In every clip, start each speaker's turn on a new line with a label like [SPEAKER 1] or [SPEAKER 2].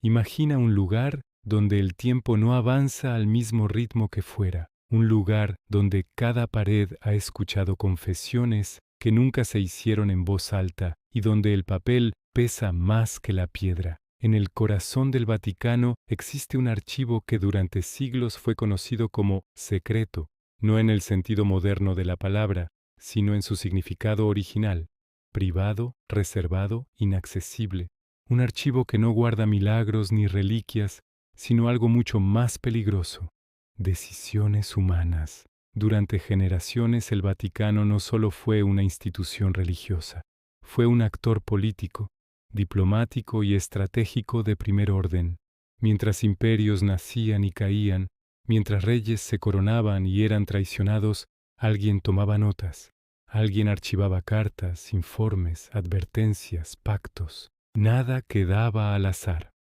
[SPEAKER 1] Imagina un lugar donde el tiempo no avanza al mismo ritmo que fuera, un lugar donde cada pared ha escuchado confesiones que nunca se hicieron en voz alta y donde el papel pesa más que la piedra. En el corazón del Vaticano existe un archivo que durante siglos fue conocido como secreto, no en el sentido moderno de la palabra, sino en su significado original, privado, reservado, inaccesible. Un archivo que no guarda milagros ni reliquias, sino algo mucho más peligroso: decisiones humanas. Durante generaciones el Vaticano no solo fue una institución religiosa, fue un actor político, diplomático y estratégico de primer orden. Mientras imperios nacían y caían, mientras reyes se coronaban y eran traicionados, alguien tomaba notas, alguien archivaba cartas, informes, advertencias, pactos. Nada quedaba al azar,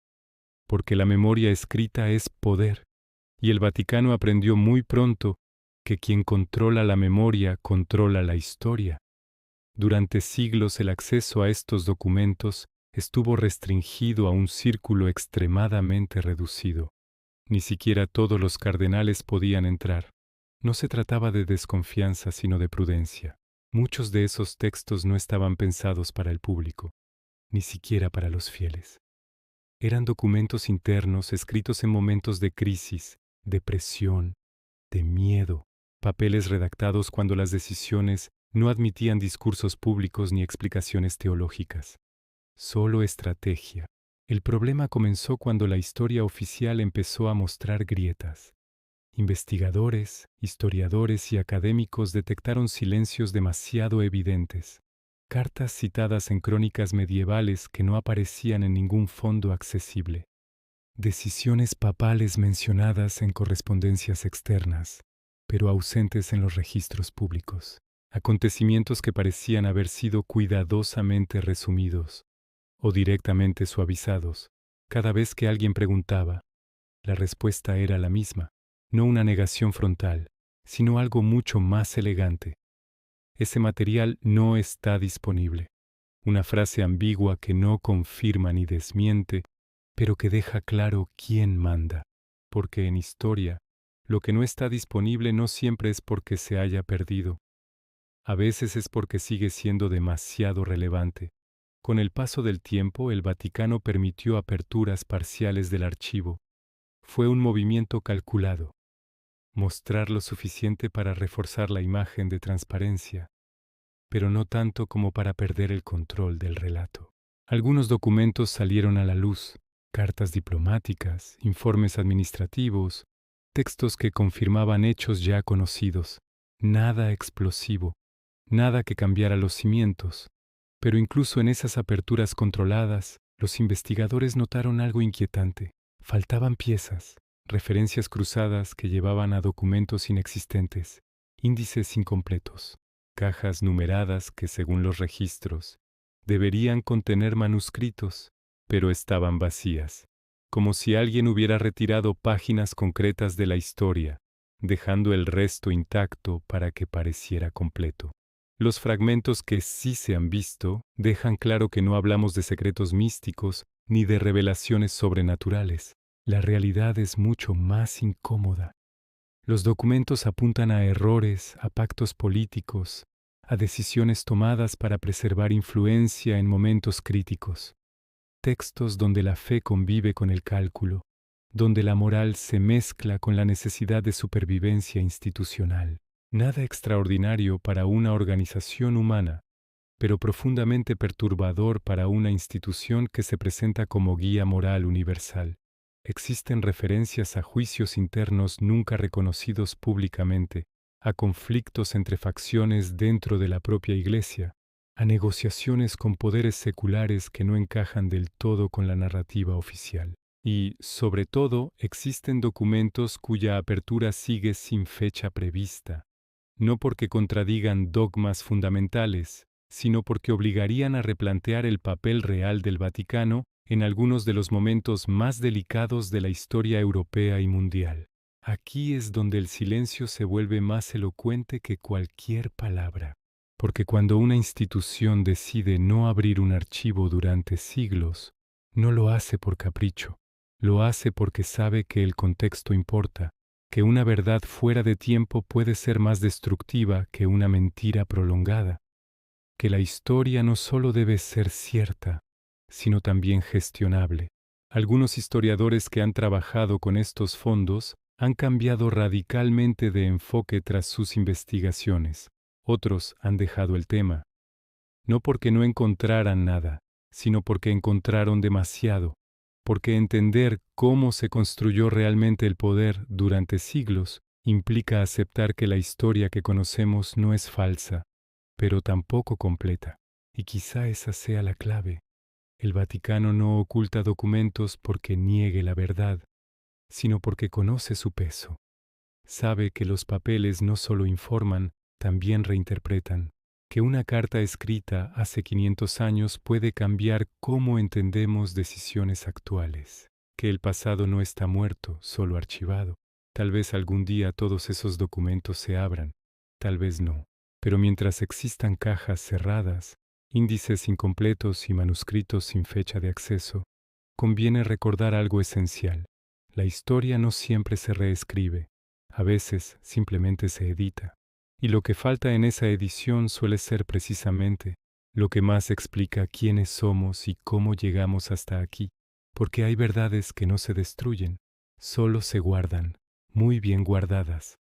[SPEAKER 1] porque la memoria escrita es poder, y el Vaticano aprendió muy pronto que quien controla la memoria controla la historia. Durante siglos el acceso a estos documentos estuvo restringido a un círculo extremadamente reducido. Ni siquiera todos los cardenales podían entrar. No se trataba de desconfianza, sino de prudencia. Muchos de esos textos no estaban pensados para el público, ni siquiera para los fieles. Eran documentos internos escritos en momentos de crisis, de presión, de miedo, papeles redactados cuando las decisiones no admitían discursos públicos ni explicaciones teológicas. Solo estrategia. El problema comenzó cuando la historia oficial empezó a mostrar grietas. Investigadores, historiadores y académicos detectaron silencios demasiado evidentes. Cartas citadas en crónicas medievales que no aparecían en ningún fondo accesible. Decisiones papales mencionadas en correspondencias externas, pero ausentes en los registros públicos. Acontecimientos que parecían haber sido cuidadosamente resumidos o directamente suavizados. Cada vez que alguien preguntaba, la respuesta era la misma, no una negación frontal, sino algo mucho más elegante. Ese material no está disponible. Una frase ambigua que no confirma ni desmiente, pero que deja claro quién manda. Porque en historia, lo que no está disponible no siempre es porque se haya perdido. A veces es porque sigue siendo demasiado relevante. Con el paso del tiempo, el Vaticano permitió aperturas parciales del archivo. Fue un movimiento calculado. Mostrar lo suficiente para reforzar la imagen de transparencia, pero no tanto como para perder el control del relato. Algunos documentos salieron a la luz: cartas diplomáticas, informes administrativos, textos que confirmaban hechos ya conocidos. Nada explosivo, nada que cambiara los cimientos. Pero incluso en esas aperturas controladas, los investigadores notaron algo inquietante. Faltaban piezas, referencias cruzadas que llevaban a documentos inexistentes, índices incompletos, cajas numeradas que, según los registros, deberían contener manuscritos, pero estaban vacías, como si alguien hubiera retirado páginas concretas de la historia, dejando el resto intacto para que pareciera completo. Los fragmentos que sí se han visto dejan claro que no hablamos de secretos místicos ni de revelaciones sobrenaturales. La realidad es mucho más incómoda. Los documentos apuntan a errores, a pactos políticos, a decisiones tomadas para preservar influencia en momentos críticos. Textos donde la fe convive con el cálculo, donde la moral se mezcla con la necesidad de supervivencia institucional. Nada extraordinario para una organización humana, pero profundamente perturbador para una institución que se presenta como guía moral universal. Existen referencias a juicios internos nunca reconocidos públicamente, a conflictos entre facciones dentro de la propia Iglesia, a negociaciones con poderes seculares que no encajan del todo con la narrativa oficial. Y, sobre todo, existen documentos cuya apertura sigue sin fecha prevista, no porque contradigan dogmas fundamentales, sino porque obligarían a replantear el papel real del Vaticano en algunos de los momentos más delicados de la historia europea y mundial. Aquí es donde el silencio se vuelve más elocuente que cualquier palabra, porque cuando una institución decide no abrir un archivo durante siglos, no lo hace por capricho, Lo hace porque sabe que el contexto importa, que una verdad fuera de tiempo puede ser más destructiva que una mentira prolongada, que la historia no solo debe ser cierta, sino también gestionable. Algunos historiadores que han trabajado con estos fondos han cambiado radicalmente de enfoque tras sus investigaciones. Otros han dejado el tema, no porque no encontraran nada, sino porque encontraron demasiado, porque entender cómo se construyó realmente el poder durante siglos implica aceptar que la historia que conocemos no es falsa, pero tampoco completa. Y quizá esa sea la clave. El Vaticano no oculta documentos porque niegue la verdad, sino porque conoce su peso. Sabe que los papeles no solo informan, también reinterpretan, que una carta escrita hace 500 años puede cambiar cómo entendemos decisiones actuales, que el pasado no está muerto, solo archivado. Tal vez algún día todos esos documentos se abran, tal vez no. Pero mientras existan cajas cerradas, índices incompletos y manuscritos sin fecha de acceso, conviene recordar algo esencial. La historia no siempre se reescribe, a veces simplemente se edita. Y lo que falta en esa edición suele ser precisamente lo que más explica quiénes somos y cómo llegamos hasta aquí, porque hay verdades que no se destruyen, solo se guardan, muy bien guardadas.